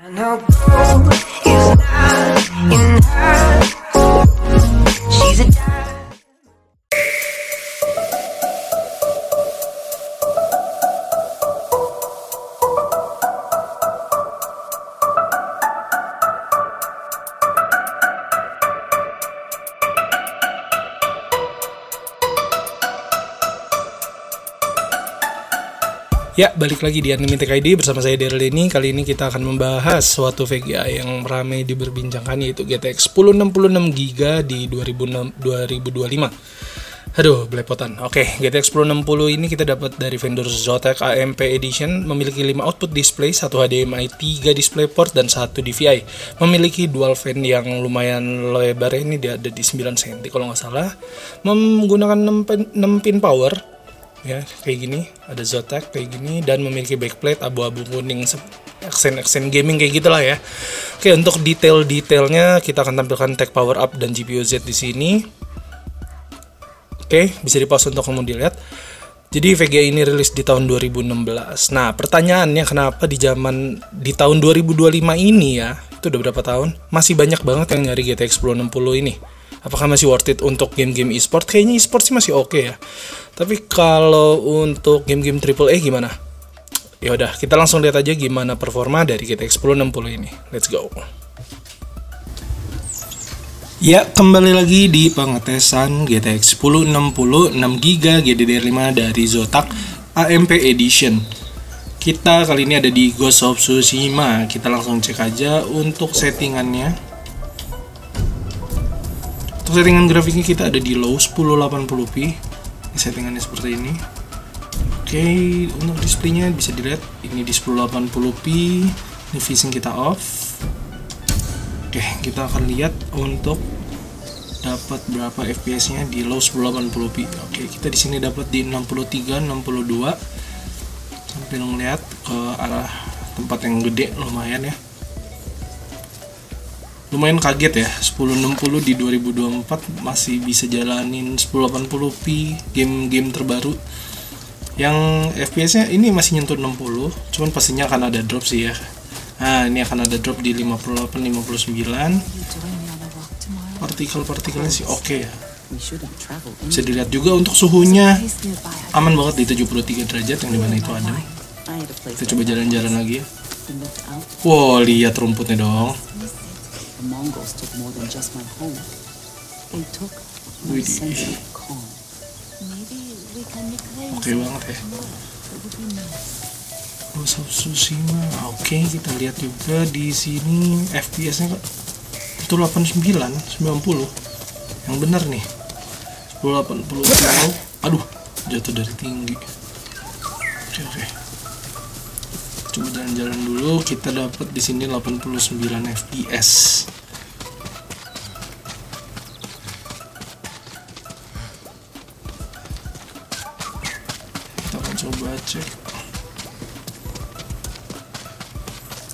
No gold is not in her. She's a Ya, balik lagi di Unlimited ID bersama saya Daryl ini. Kali ini kita akan membahas suatu VGA yang ramai diperbincangkan, yaitu GTX 1066GB di 2025. Aduh, belepotan. Oke, GTX 1060 ini kita dapat dari vendor Zotac AMP Edition. Memiliki 5 output display, 1 HDMI, 3 DisplayPort, dan 1 DVI. Memiliki dual fan yang lumayan lebar, ini dia ada di 9 cm kalau nggak salah. Menggunakan 6 pin power. Ya, kayak gini, ada Zotac kayak gini, dan memiliki backplate abu-abu kuning, aksen gaming kayak gitulah ya. Oke, untuk detailnya kita akan tampilkan tag power up dan GPU Z di sini. Oke, bisa di-pause untuk kamu dilihat. Jadi VGA ini rilis di tahun 2016. Nah, pertanyaannya kenapa di tahun 2025 ini ya, itu udah berapa tahun, masih banyak banget yang nyari GTX 1060 ini. Apakah masih worth it untuk game-game e-sport? Kayaknya e-sport sih masih oke ya. Tapi kalau untuk game-game AAA gimana? Ya udah, kita langsung lihat aja gimana performa dari GTX 1060 ini. Let's go. Ya, kembali lagi di pengetesan GTX 1060 6GB GDDR5 dari Zotac AMP Edition. Kita kali ini ada di Ghost of Tsushima. Kita langsung cek aja untuk settingannya. Untuk settingan grafiknya kita ada di low 1080p. Ini settingannya seperti ini. Oke, untuk displaynya bisa dilihat ini di 1080p. Ini VSync kita off. Oke, kita akan lihat untuk dapat berapa FPS-nya di low 1080p. Oke, kita di sini dapat di 63, 62. Sambil ngeliat ke arah tempat yang gede lumayan ya. Lumayan kaget ya, 1060 di 2024 masih bisa jalanin 1080p game-game terbaru. Yang FPS-nya ini masih nyentuh 60, cuman pastinya akan ada drop sih ya. Nah, ini akan ada drop di 58, 59. Partikel-partikelnya sih oke ya. Bisa dilihat juga untuk suhunya aman banget di 73 derajat, yang dimana itu ada. Kita coba jalan-jalan lagi ya. Wow, lihat rumputnya dong. Widih. Oke banget ya. Ghost of Tsushima. Oke, kita lihat juga di sini FPS-nya kok itu 89, 90. Yang benar nih. 1080. Aduh, jatuh dari tinggi. Oke. Coba jalan-jalan dulu. Kita dapat di sini 89 FPS. Kita akan coba cek.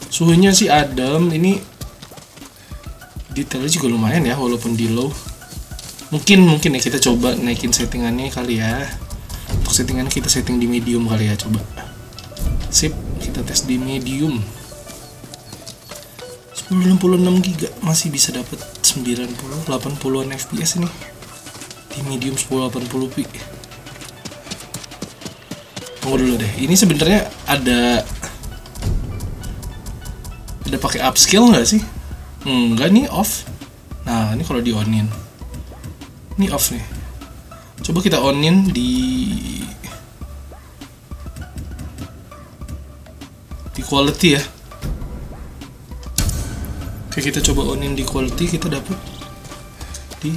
Suhunya sih adem. Ini detailnya juga lumayan ya, walaupun di low. Mungkin ya kita coba naikin settingannya kali ya. Untuk settingannya kita setting di medium kali ya, coba. Sip, kita tes di medium. 1066GB masih bisa dapat 90-80an FPS ini di medium 1080p. Tunggu dulu deh, ini sebenarnya ada pakai upscale nggak sih? Enggak, nih off. Nah, ini kalau di onin, ini off nih. Coba kita onin di quality ya. Oke, kita coba onin di quality, kita dapat di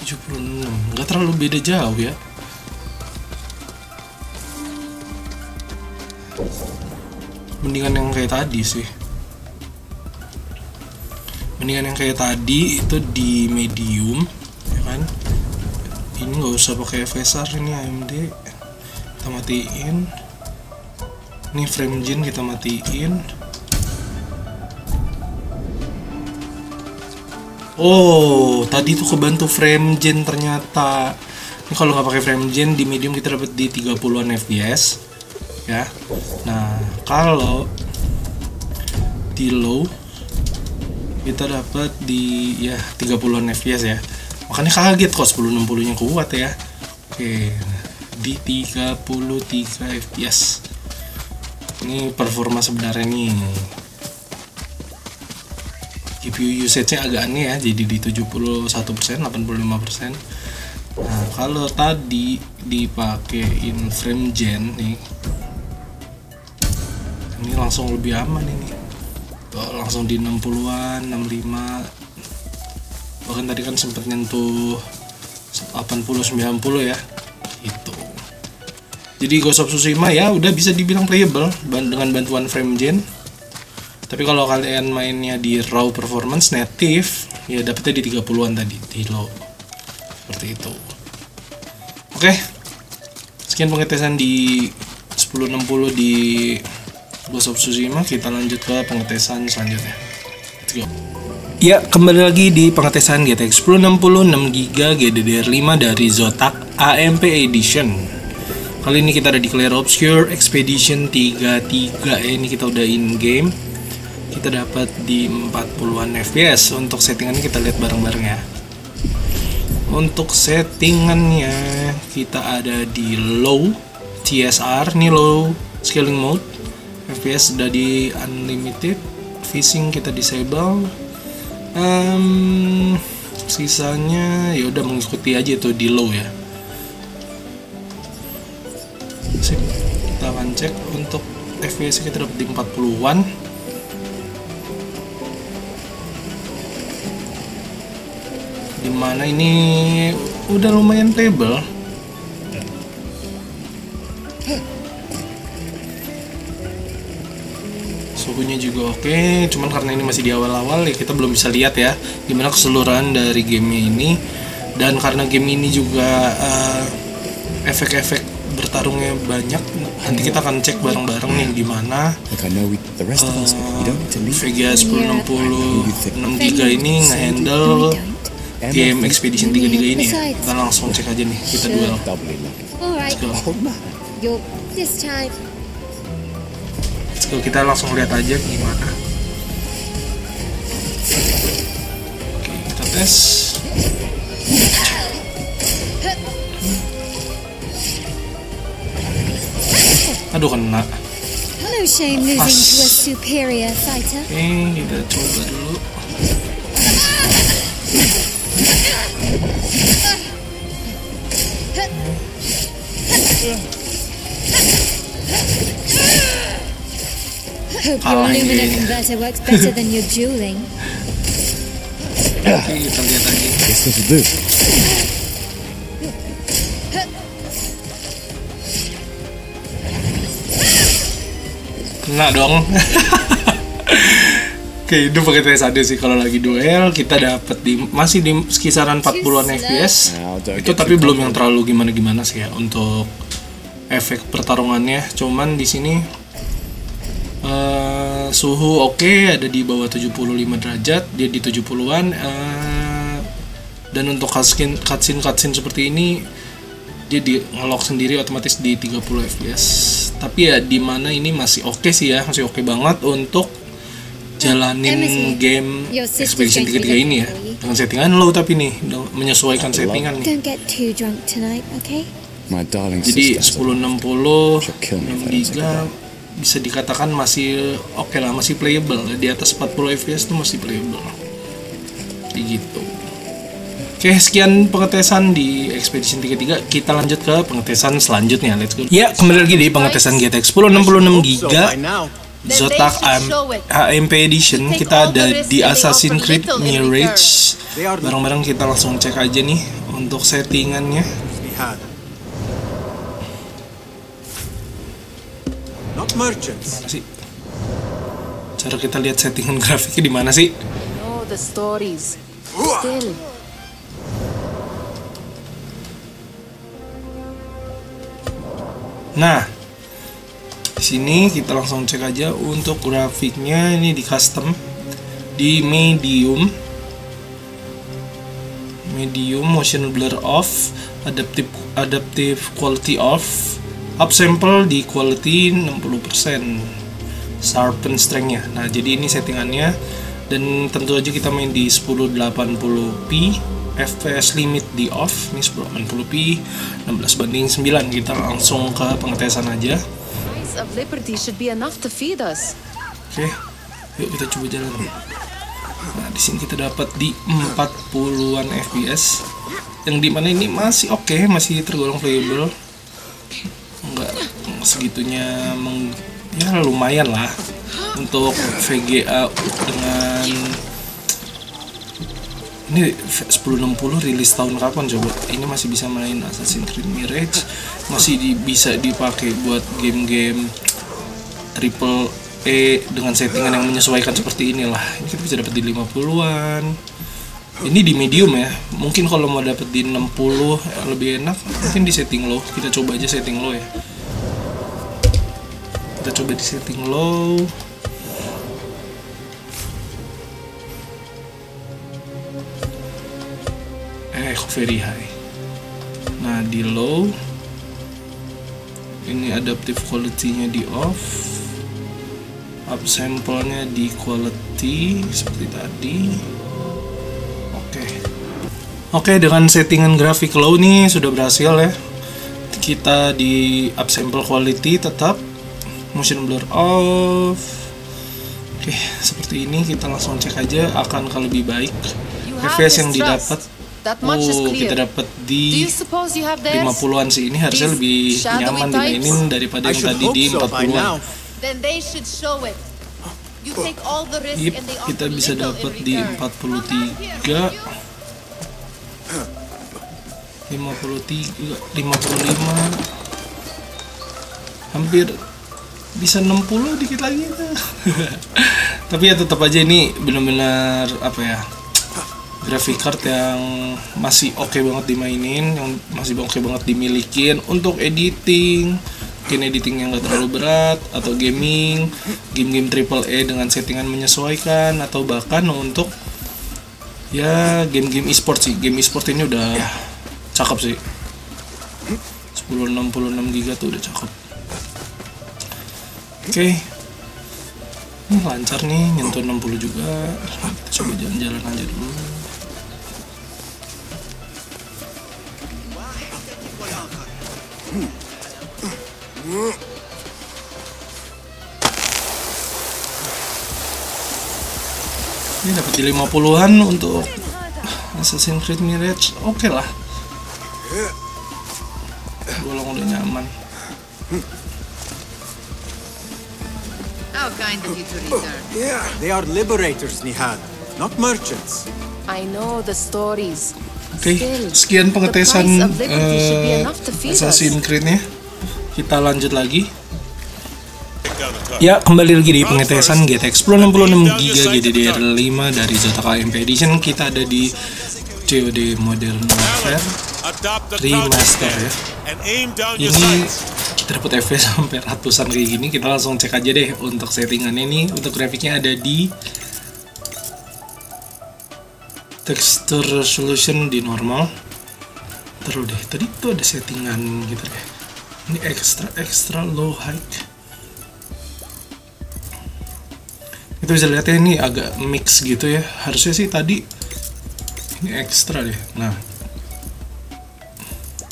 76. Nggak terlalu beda jauh ya. Mendingan yang kayak tadi sih. Mendingan yang kayak tadi itu di medium, ya kan? Ini nggak usah pakai FSR, ini AMD. Kita matiin. Ini frame gen kita matiin. Oh, tadi tuh kebantu frame gen ternyata. Ini kalau nggak pakai frame gen di medium kita dapat di 30-an FPS ya. Nah, kalau di low kita dapat di ya 30-an fps ya. Makanya kaget kok 1060 nya kuat ya. Oke, di 33 fps. Ini performa sebenarnya nih. GPU usage-nya agak aneh ya, jadi di 71%, 85%. Nah, kalau tadi dipakein frame gen nih, ini langsung lebih aman ini. Tuh, langsung di 60-an, 65. Bahkan tadi kan sempet nyentuh 80 90 ya. Gitu. Jadi Ghost of Tsushima ya udah bisa dibilang playable dengan bantuan frame gen. Tapi kalau kalian mainnya di raw performance native ya dapetnya di 30-an tadi di low. Seperti itu. Oke. Sekian pengetesan di 1060 di Ghost of Tsushima. Kita lanjut ke pengetesan selanjutnya. Let's go. Ya, kembali lagi di pengetesan GTX 1060 6GB GDDR5 dari Zotac AMP Edition. Kali ini kita ada di Clair Obscure Expedition 33. Ini kita udah in game. Kita dapat di 40-an fps. Untuk settingannya kita lihat bareng-bareng ya. Untuk settingannya kita ada di low TSR, ini low scaling mode. FPS sudah di unlimited. Phasing kita disable. Sisanya ya udah mengikuti aja itu di low ya. Kita akan cek untuk FPS kita dapat di 40-an. Dimana ini udah lumayan playable. Suhunya juga oke, cuman karena ini masih di awal-awal ya kita belum bisa lihat ya gimana keseluruhan dari gamenya ini. Dan karena game ini juga efek-efek bertarungnya banyak, nanti kita akan cek bareng-bareng nih gimana Vega 1060 6GB ini nge-handle game Expedition 33 ini ya. Kita langsung cek aja nih, kita duel. Let's go. So, kita langsung lihat aja gimana. Oke, kita tes. Aduh, kena. Pas. Oke, kita coba dulu. Hope your luminant converter works better than your dueling. Oke, kita lihat lagi. Guess that'll do. Kena dong. Oke, itu pakai tes ada sih kalau lagi duel kita dapat masih di kisaran 40-an fps. Itu tapi belum yang terlalu gimana-gimana sih ya untuk efek pertarungannya. Cuman di sini suhu oke, ada di bawah 75 derajat, dia di 70-an. Dan untuk cutscene seperti ini dia di nge-lock sendiri otomatis di 30 fps. Tapi ya di mana ini masih oke sih ya, masih oke banget untuk jalanin game Expedition 33 ini ya. Dengan settingan low tapi nih menyesuaikan settingan nih. Jadi 1060 6GB bisa dikatakan masih oke lah, masih playable. Di atas 40 fps itu masih playable. Kayak gitu. Oke, sekian pengetesan di Expedition 33. Kita lanjut ke pengetesan selanjutnya. Let's go. Ya, kembali lagi di pengetesan GTX 1066GB Zotac AMP Edition. Kita ada di Assassin's Creed Mirage. Bareng-bareng kita langsung cek aja nih untuk settingannya. Mana sih? Cara kita lihat settingan grafiknya di mana sih? Nah, di sini kita langsung cek aja untuk grafiknya. Ini di custom di medium motion blur off, adaptive quality off, upsample di quality 60%. sharpen strength-nya. Nah, jadi ini settingannya, dan tentu aja kita main di 1080p, FPS limit di off. Ini 1080p 16:9. Kita langsung ke pengetesan aja. Of liberty should be enough to feed us. Oke, yuk kita coba jalan. Nah, di sini kita dapat di 40-an FPS. Yang dimana ini masih oke, masih tergolong playable. Enggak segitunya ya lumayan lah untuk VGA dengan ini 1060 rilis tahun kapan coba? Ini masih bisa main Assassin's Creed Mirage, masih bisa dipakai buat game-game triple E dengan settingan yang menyesuaikan seperti inilah. Ini kita bisa dapat di 50-an. Ini di medium ya. Mungkin kalau mau dapat di 60 lebih enak, mungkin di setting low. Kita coba aja setting low ya. Kita coba di setting low. Very high. Nah, di low ini adaptive quality-nya di off, upsample-nya di quality seperti tadi. Oke, dengan settingan grafik low nih sudah berhasil ya. Kita di upsample quality tetap, motion blur off. Oke, seperti ini kita langsung cek aja akan lebih baik. FPS yang didapat kita dapat di 50-an sih. Ini harusnya lebih nyaman dimainin daripada yang tadi di 40-an. Yep, kita bisa dapat di 43, 55, hampir bisa 60 dikit lagi. Tapi ya tetap aja ini benar-benar apa ya, graphic card yang masih oke banget dimainin, yang masih oke banget dimilikin untuk editing, mungkin editing yang gak terlalu berat, atau game-game triple E dengan settingan menyesuaikan, atau bahkan untuk ya game-game e-sport sih. Game e-sport ini udah cakep sih. 1066 GB tuh udah cakep. Oke. Ini lancar nih, nyentuh 60 juga. Kita coba jalan-jalan aja dulu. Ini dapat di 50-an untuk Assassin's Creed Mirage. Oke lah. Golong udah nyaman. How kind of you to return. Yeah, they are liberators, Nihad, not merchants. I know the stories. Oke, sekian pengetesan Assassin's Creed-nya. Kita lanjut lagi. Ya, kembali lagi di pengetesan GTX 1066 GB GDDR5 dari Zotaka AMP Edition. Kita ada di COD Modern Warfare Remaster ya. Ini kita dapat FPS sampai ratusan kayak gini. Kita langsung cek aja deh untuk settingannya nih. Untuk grafiknya ada di texture resolution di normal. Terus deh, tadi tuh ada settingan gitu deh. Ini extra low height. Kita bisa lihat ya, ini agak mix gitu ya. Harusnya sih tadi ini ekstra deh. Nah,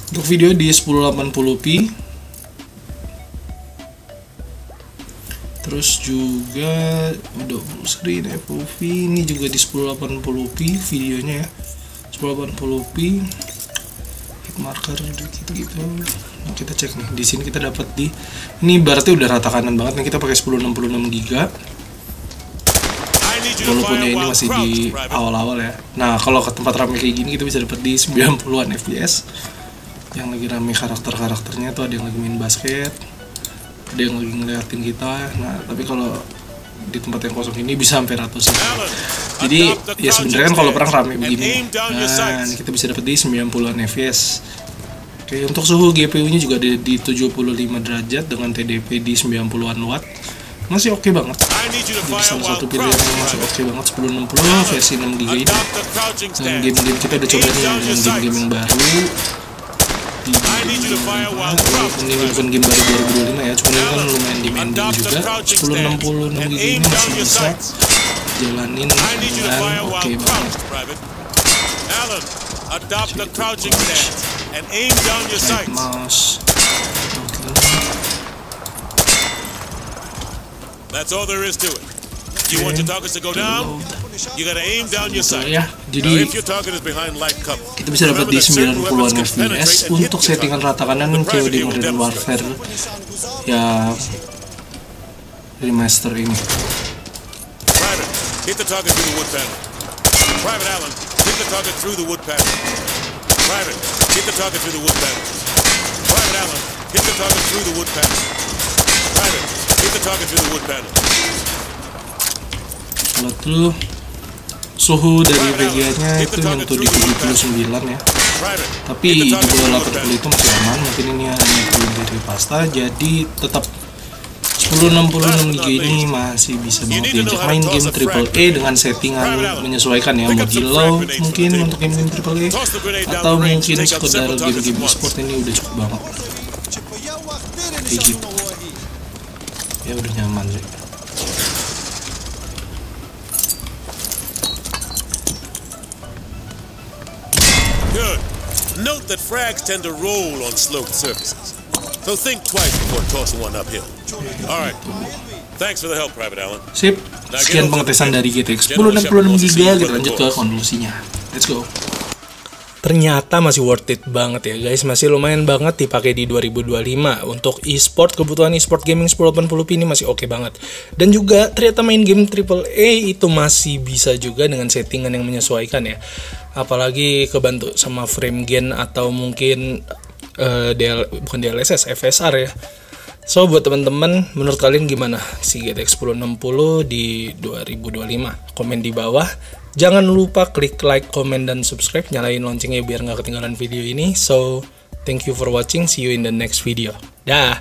untuk video di 1080p, terus juga udah full screen FOV. Ini juga di 1080p videonya ya, 1080p, hit marker gitu-gitu. Nah, kita cek nih, di sini kita dapat di ini berarti udah rata kanan banget nih. Kita pakai 1066 GB. Walaupun ya ini masih di awal-awal ya. Nah, kalau ke tempat rame kayak gini kita bisa dapat di 90-an FPS. Yang lagi rame karakternya tuh ada yang lagi main basket, ada yang lagi ngeliatin kita. Nah, tapi kalau di tempat yang kosong ini bisa sampai ratusan. Jadi ya sebenarnya kan kalau perang rame begini. Nah, ini kita bisa dapat di 90-an FPS. Oke, untuk suhu GPU-nya juga ada di 75 derajat dengan TDP di 90-an watt. Masih oke banget. Jadi salah satu pilihan yang masih oke banget 1060 versi 6GB ini. Dan game-game kita udah coba nih dengan game-game yang baru. di 2025. Walaupun ini bukan game baru 2025 ya, cuma ini kan lumayan demanding juga. 1066 GB ini masih bisa jalanin dengan oke banget. Adopt the crouching stance and aim down your sights. Mouse. That's all there is to it. You want your targets to go down? You gotta aim down your sights. Ya, jadi Now, if your target is behind light cover, kita bisa dapat di 90-an FPS untuk settingan rata kanan COD Modern Warfare ya remaster ini. Private, hit the target through the wood panel. Private Allen, hit the target through the wood panel. Private, hit the target through the wood panel. Private Allen, hit the target through the wood panel. Private, hit the target through the wood panel. Kalau tuh suhu dari VGA-nya itu nyentuh di 79 ya. Tapi di bawah 80 itu masih aman. Mungkin ini hanya turun dari pasta, jadi tetap 1066 GB ini masih bisa banget diajak main game AAA dengan settingan menyesuaikan ya, mau di low mungkin untuk game-game AAA atau mungkin sekedar game-game e-sport ini udah cukup banget kayak gitu ya, udah nyaman sih. Good. Note that frags tend to roll on sloped surfaces, so think twice before tossing one uphill. All right. Thanks for the help, Private Allen. Sip. Sekian pengetesan dari GTX 1066 GB. Kita lanjut ke konklusinya. Let's go. Ternyata masih worth it banget ya guys, masih lumayan banget dipakai di 2025 untuk e-sport. Kebutuhan e-sport gaming 1080p ini masih oke banget. Dan juga ternyata main game AAA itu masih bisa juga dengan settingan yang menyesuaikan ya. Apalagi kebantu sama frame gain atau mungkin bukan DLSS, FSR ya. So buat teman-teman, menurut kalian gimana si GTX 1060 di 2025? Komen di bawah. Jangan lupa klik like, comment, dan subscribe. Nyalain loncengnya biar nggak ketinggalan video ini. So, thank you for watching. See you in the next video. Dah.